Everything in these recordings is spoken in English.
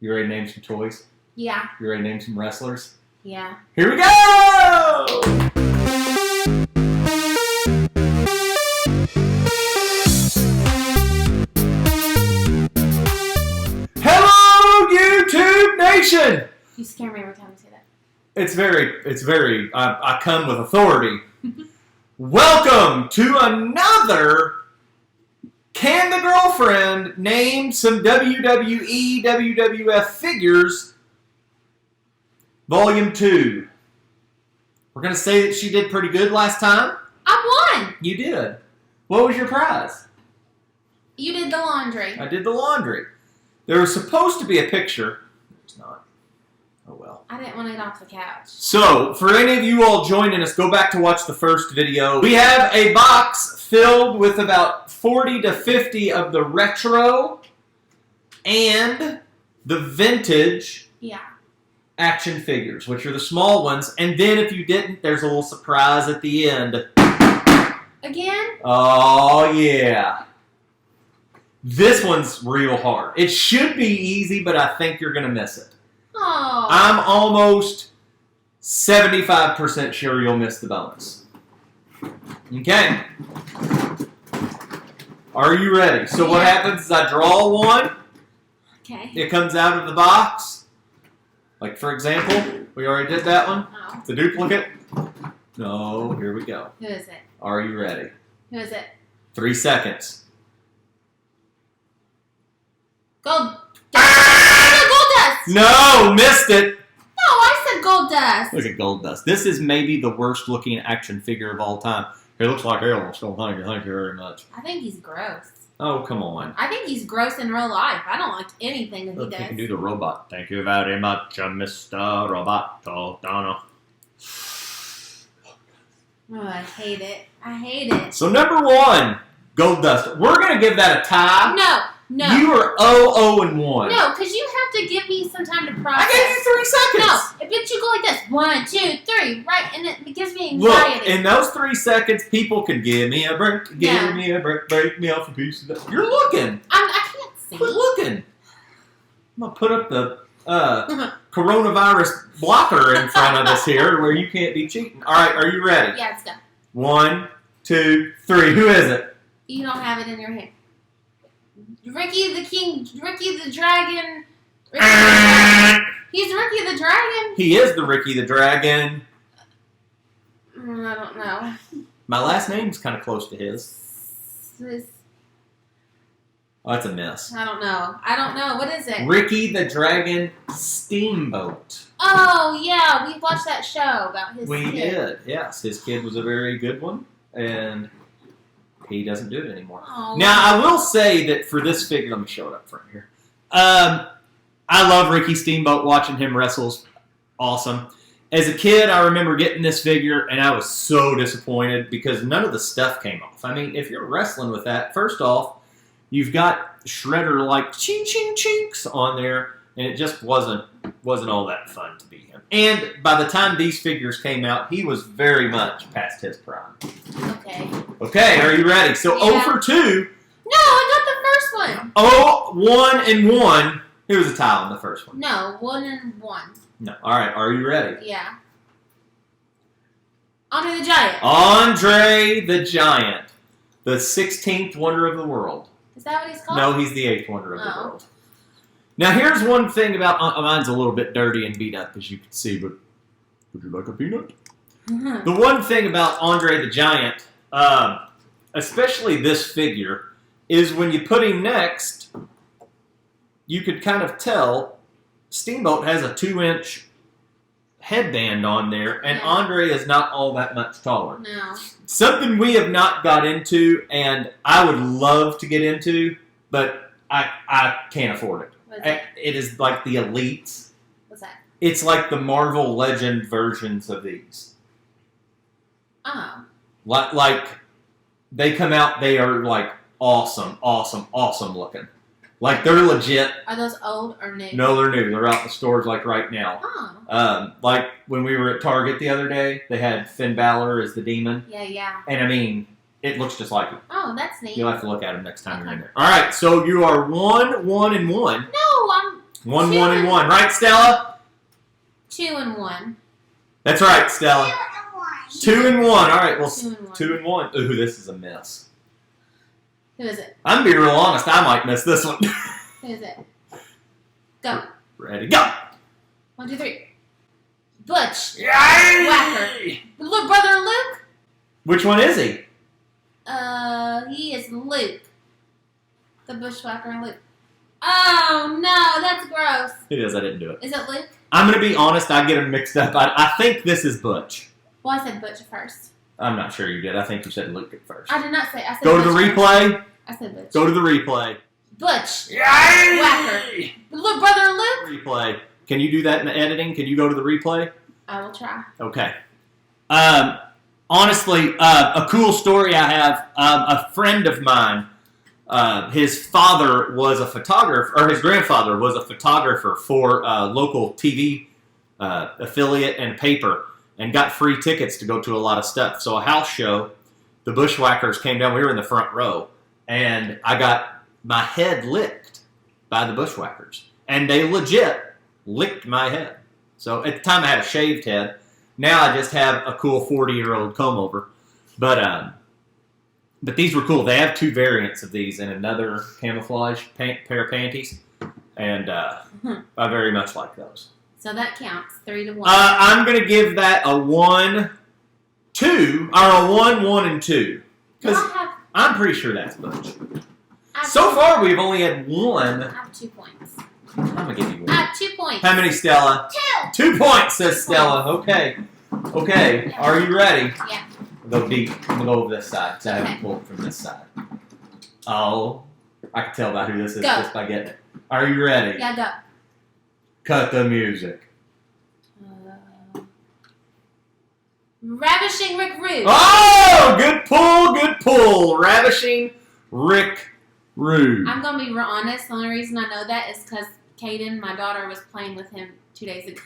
You ready to name some toys? Yeah. You ready to name some wrestlers? Yeah. Here we go! Hello, YouTube Nation! You scare me every time you say that. It's very, I come with authority. Welcome to another Can the Girlfriend Name Some WWE, WWF Figures, Volume 2. We're going to say that she did pretty good last time. I won! You did. What was your prize? You did the laundry. I did the laundry. There was supposed to be a picture. There's not. Oh well. I didn't want to get off the couch. So, for any of you all joining us, go back to watch the first video. We have a box filled with about 40 to 50 of the retro and the vintage action figures, which are the small ones. And then if you didn't, there's a little surprise at the end. Again? Oh, yeah. This one's real hard. It should be easy, but I think you're going to miss it. Oh. I'm almost 75% sure you'll miss the bonus. Okay. Are you ready? So what happens is I draw one. Okay. It comes out of the box. Like, for example, we already did that one. Oh. It's a duplicate. No, here we go. Who is it? Are you ready? Who is it? 3 seconds. Gold. I said Gold Dust! No, missed it. No, I said Gold Dust. Look at Gold Dust. This is maybe the worst looking action figure of all time. It looks like hell. So thank you very much. I think he's gross. Oh, come on. I think he's gross in real life. I don't like anything that Look, he you does. can do the robot. Thank you very much, Mr. Roboto Dono. Oh, I hate it. I hate it. So number 1, Gold Dust. We're going to give that a tie. No. You are 0-0-1. No, because you have to give me some time to process. I gave you 3 seconds. No, but you go like this. 1, 2, 3, right? And it gives me anxiety. Look, in those 3 seconds, people can give me a break, give me a break, break me off a piece of that. You're looking. I can't see. Quit looking. I'm going to put up the coronavirus blocker in front of us here where you can't be cheating. All right, are you ready? Yeah, it's go. 1, 2, 3. Who is it? You don't have it in your hand. Ricky the King, Ricky the Dragon. He's Ricky the Dragon. He is the Ricky the Dragon. I don't know. My last name's kind of close to his. Oh, that's a mess. I don't know. What is it? Ricky the Dragon Steamboat. Oh, yeah. We watched that show about his We kid. did, yes. His kid was a very good one, and he doesn't do it anymore. Oh. Now, I will say that for this figure, let me show it up front here. I love Ricky Steamboat. Watching him wrestle's awesome. As a kid, I remember getting this figure, and I was so disappointed because none of the stuff came off. I mean, if you're wrestling with that, first off, you've got Shredder-like ching-ching-chinks on there, and it just wasn't all that fun to be him. And by the time these figures came out, he was very much past his prime. Okay. Okay, are you ready? So Yeah. 0 for 2. No, I got the first one. 0, 1, and 1. It was a tie on the first one. No, 1 and 1. No. All right, are you ready? Yeah. Andre the Giant. Andre the Giant, the 16th wonder of the world. Is that what he's called? No, he's the 8th wonder of the world. Now, here's one thing about mine's a little bit dirty and beat up, as you can see, but would you like a peanut? Mm-hmm. The one thing about Andre the Giant, especially this figure, is when you put him next, you could kind of tell Steamboat has a 2-inch headband on there, and Andre is not all that much taller. No. Something we have not got into, and I would love to get into, but I can't afford it. What's that? It is like the Elites. What's that? It's like the Marvel Legend versions of these. Oh. Like they come out, they are like awesome looking. Like they're legit. Are those old or new? No, they're new. They're out in the stores like right now. Oh. Like when we were at Target the other day, they had Finn Balor as the demon. Yeah. And I mean, it looks just like it. Oh, that's neat. You'll have to look at him next time you're in there. All right, so you are 1, 1, and 1. No, I'm 1, 1, and 1. Right, Stella? 2 and 1. That's right, Stella. 2 and 1. All right, well, 2 and 1. 2 and 1. Ooh, this is a mess. Who is it? I'm being real honest. I might miss this one. Who is it? Go. Ready, go. 1, 2, 3. Butch. Yay! Whacker. Little brother Luke? Which one is he? He is Luke. The bushwhacker Luke. Oh, no, that's gross. It is. I didn't do it. Is it Luke? I'm going to be honest. I get them mixed up. I think this is Butch. Well, I said Butch first. I'm not sure you did. I think you said Luke at first. I did not say. I said Go to Butch the first. replay. I said Butch. Go to the replay. Butch. Yay! Whacker. Little brother Luke? Replay. Can you do that in the editing? Can you go to the replay? I will try. Okay. Honestly, a cool story I have. A friend of mine, his father was a photographer, or his grandfather was a photographer for a local TV affiliate and paper, and got free tickets to go to a lot of stuff. So a house show, the Bushwhackers came down. We were in the front row, and I got my head licked by the Bushwhackers, and they legit licked my head. So at the time I had a shaved head. Now I just have a cool 40-year-old comb over. But these were cool. They have 2 variants of these and another camouflage pair of panties. And I very much like those. So that counts. 3 to 1. I'm going to give that a 1, 2, or a 1, 1, and 2. Because I'm pretty sure that's Butch. So far we've only had 1. I have 2 points. I'm going to give you 1. I have 2 points. How many, Stella? 2. 2 points, says Stella. Okay. Okay. Are you ready? Yeah. Go deep. I'm going to go over this side because I haven't pulled from this side. Oh. I can tell by who this is just by getting it. Are you ready? Yeah, go. Cut the music. Ravishing Rick Rude. Oh! Good pull. Good pull. Ravishing Rick Rude. I'm going to be real honest. The only reason I know that is because Kaden, my daughter, was playing with him 2 days ago.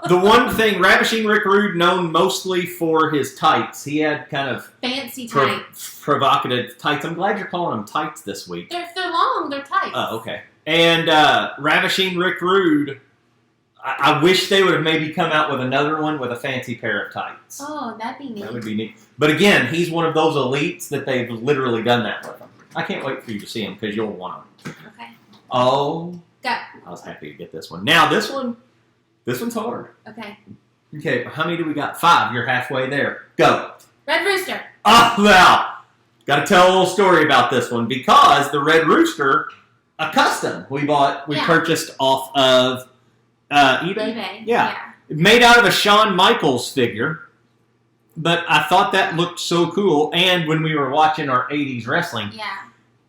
The one thing, Ravishing Rick Rude, known mostly for his tights. He had kind of fancy tights. Provocative tights. I'm glad you're calling them tights this week. They're long. They're tights. Oh, okay. And Ravishing Rick Rude, I wish they would have maybe come out with another one with a fancy pair of tights. Oh, that'd be neat. That would be neat. But again, he's one of those elites that they've literally done that with him. I can't wait for you to see him because you'll want him. Okay. Oh. Go. I was happy to get this one. Now, this one's hard. Okay. Okay, how many do we got? 5. You're halfway there. Go. Red Rooster. Oh, now, got to tell a little story about this one because the Red Rooster, a custom we purchased off of eBay. Yeah. Made out of a Shawn Michaels figure, but I thought that looked so cool. And when we were watching our 80s wrestling,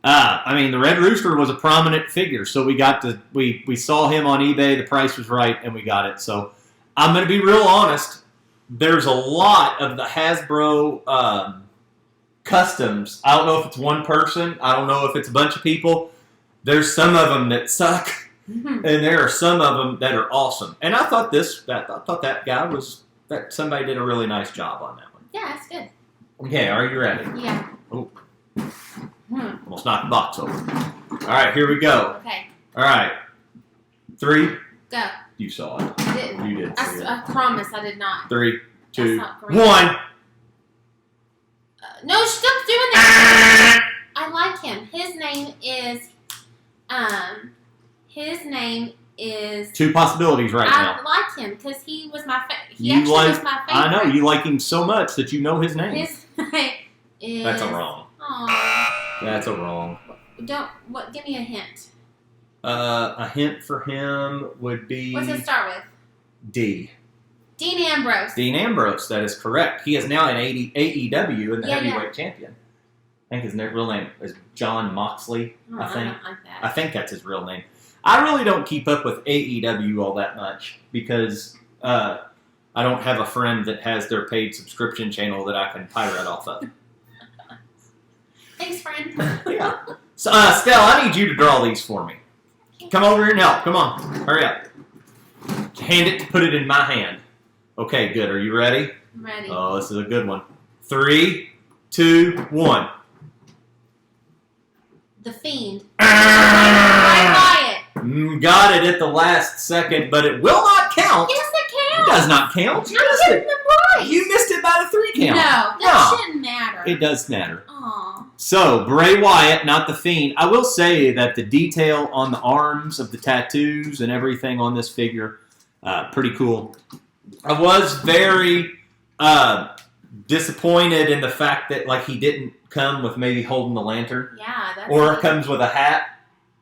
I mean, the Red Rooster was a prominent figure, so we saw him on eBay, the price was right, and we got it. So I'm going to be real honest, there's a lot of the Hasbro customs. I don't know if it's one person, I don't know if it's a bunch of people. There's some of them that suck, and there are some of them that are awesome. And I thought that somebody did a really nice job on that one. Yeah, that's good. Okay, are you ready? Yeah. Oh. Almost knocked the box over. All right, here we go. Okay. All right. 3. Go. You saw it. I didn't. You did. I promise I did not. 3, 2, 1. No, stop doing that. I like him. His name is. 2 possibilities right now. I like him because he was my favorite. He was my favorite. I know you like him so much that you know his name. His name is. That's a wrong. Aww. That's a wrong. Give me a hint. A hint for him would be. What's it start with? D. Dean Ambrose. Dean Ambrose, that is correct. He is now an AEW and the heavyweight champion. I think his real name is John Moxley. I think. Like that. I think that's his real name. I really don't keep up with AEW all that much because I don't have a friend that has their paid subscription channel that I can pirate off of. Thanks, friend. Yeah. So, Stell, I need you to draw these for me. Come over here and help. Come on. Hurry up. Hand it, put it in my hand. Okay, good. Are you ready? I'm ready. Oh, this is a good one. 3, 2, 1. The Fiend. Bray Wyatt. Got it at the last second, but it will not count. Yes, it It counts. does not count. You I'm missed getting it. them right. You missed it by the 3 count. No, that shouldn't matter. It does matter. Aw. So, Bray Wyatt, not the Fiend. I will say that the detail on the arms of the tattoos and everything on this figure, pretty cool. I was very disappointed in the fact that like he didn't come with maybe holding the lantern. Yeah, that's Or neat. comes with a hat.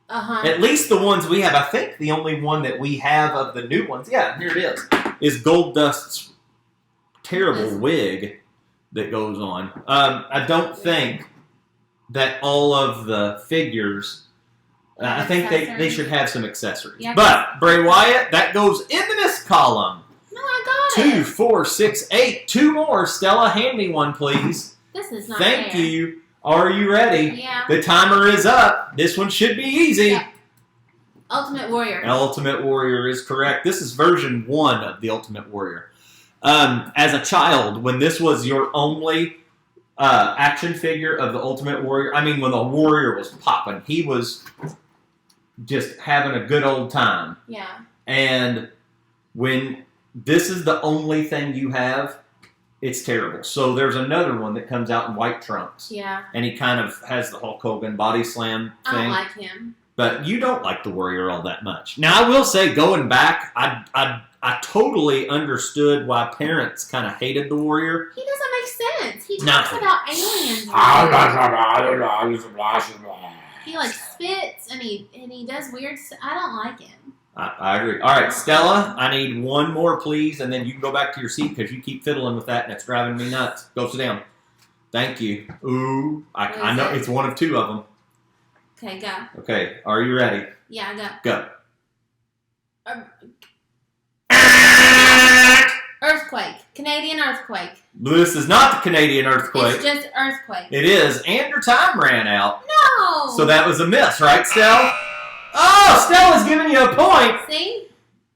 Uh-huh. At least the ones we have. I think the only one that we have of the new ones, yeah, here it is Gold Dust's terrible wig that goes on. I don't think that all of the figures, I think they should have some accessories. Yeah, but Bray Wyatt, that goes into this column. No, I got 2, it. 4, 6, 8. 2 more. Stella, hand me one, please. This is not Thank fair. you. Are you ready? Yeah. The timer is up. This one should be easy. Yeah. Ultimate Warrior. Ultimate Warrior is correct. This is version 1 of the Ultimate Warrior. As a child, when this was your only action figure of the Ultimate Warrior, I mean, when the Warrior was popping, he was just having a good old time. Yeah. And when this is the only thing you have, it's terrible. So there's another one that comes out in white trunks. Yeah. And he kind of has the Hulk Hogan body slam thing. I don't like him. But you don't like the Warrior all that much. Now, I will say, going back, I totally understood why parents kind of hated the Warrior. He doesn't make sense. He No. talks about aliens. He like spits and he does weird stuff. I don't like him. I agree. All right, Stella, I need one more, please, and then you can go back to your seat because you keep fiddling with that and it's driving me nuts. Go sit down. Thank you. Ooh, I know it's one of 2 of them. Okay, go. Okay, are you ready? Yeah, go. Go. Earthquake. Canadian earthquake. This is not the Canadian earthquake. It's just earthquake. It is, and your time ran out. No! So that was a miss, right, Stella? Oh, Stella's giving you a point. See?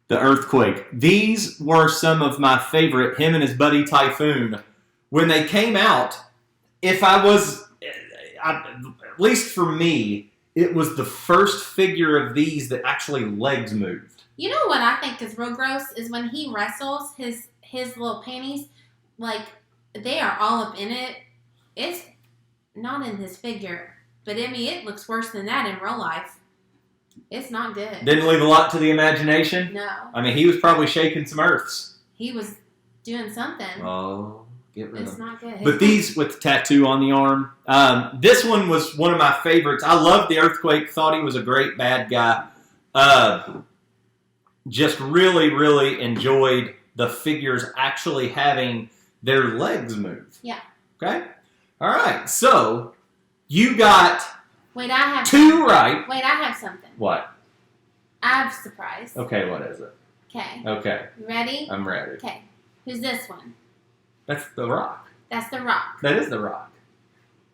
The earthquake. These were some of my favorite, him and his buddy Typhoon. When they came out, at least for me, it was the first figure of these that actually legs moved. You know what I think is real gross is when he wrestles, his little panties, like, they are all up in it. It's not in his figure. But, I mean, it looks worse than that in real life. It's not good. Didn't leave a lot to the imagination? No. I mean, he was probably shaking some earths. He was doing something. Oh, get rid of It's him. not good. But these with the tattoo on the arm, this one was one of my favorites. I loved the earthquake. Thought he was a great bad guy. Just really, really enjoyed the figures actually having their legs move. Yeah. Okay? All right. So, you got Wait, I have 2 right. Wait, I have something. What? I have a surprise. Okay, what is it? Okay. Okay, You ready? I'm ready. Okay. Who's this one? That's The Rock. That's The Rock. That is The Rock.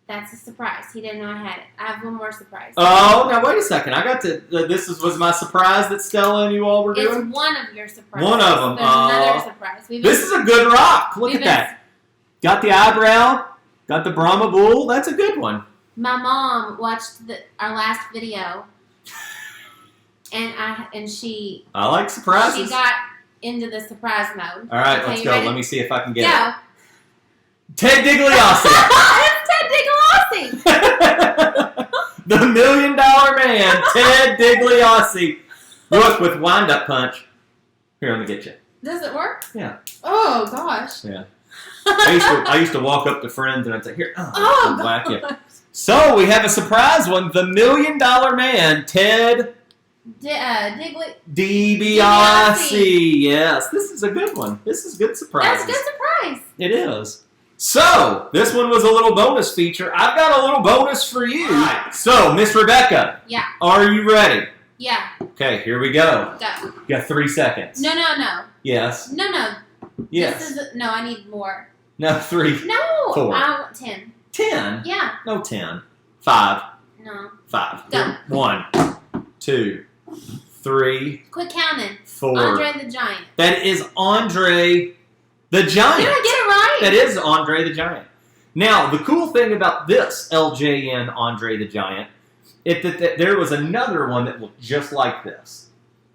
That's a surprise. He didn't know I had it. I have one more surprise. Oh, now wait a second. I got to. Was my surprise that Stella and you all were doing? It's one of your surprises. One of them. There's another surprise. This is a good rock. Look at that. Got the eyebrow. Got the Brahma Bull. That's a good one. My mom watched our last video, and she I like surprises. she got into the surprise mode. All right, Okay, let's you go. ready? Let me see if I can get Go. it. Ted DiBiase. It's Ted DiBiase. The $1 Million Man, Ted DiBiase. Look, with wind-up punch. Here, let me get you. Does it work? Yeah. Oh gosh. Yeah. I used to walk up to friends and I'd say, "Here, Oh, I'll whack you." So we have a surprise one. The $1 Million Man, Ted DiBiase. DiBiase. Yes, this is a good one. This is good surprise. That's a good surprise. It is. So, this one was a little bonus feature. I've got a little bonus for you. Right. So, Miss Rebecca. Yeah. Are you ready? Yeah. Okay, here we go. Go. You got 3 seconds. No. Yes. No. Yes. No, I need more. No, 3. No. 4. I want 10. 10. Yeah. No, 10. 5. No. 5. Go. 1, 2, 3, Quit counting. 4. Andre the Giant. That is Andre the Giant. Did I get it right? That is Andre the Giant. Now, the cool thing about this LJN Andre the Giant There was another one that looked just like this,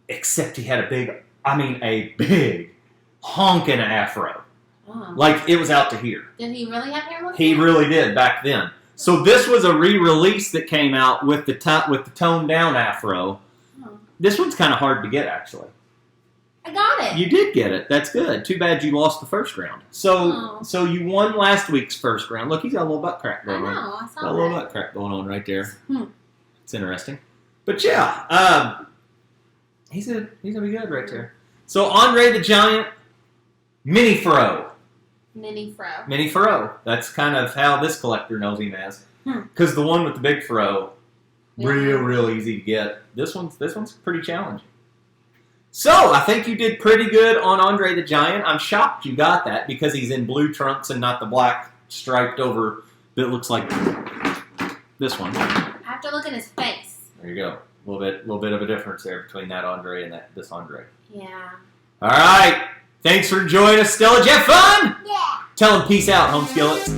except he had a big honking afro. Oh. Like it was out to here. Did he really have hair like He that? really did back then. So this was a re-release that came out with the toned down afro. Oh. This one's kind of hard to get, actually. I got it. You did get it. That's good. Too bad you lost the first round. So you won last week's first round. Look, he's got a little butt crack I going on. know. I saw Got a little butt crack going on right there. It's interesting. But yeah, he's gonna be good right there. So Andre the Giant, Mini Fro. Mini fro. Mini Fro. That's kind of how this collector knows him as. Because the one with the big fro, real easy to get. This one's pretty challenging. So I think you did pretty good on Andre the Giant. I'm shocked you got that because he's in blue trunks and not the black striped over that looks like this one. I have to look at his face. There you go. A little bit of a difference there between that Andre and this Andre. Yeah. All right. Thanks for joining us, Stella. Did you have fun? Yeah. Tell them peace out, home skillets.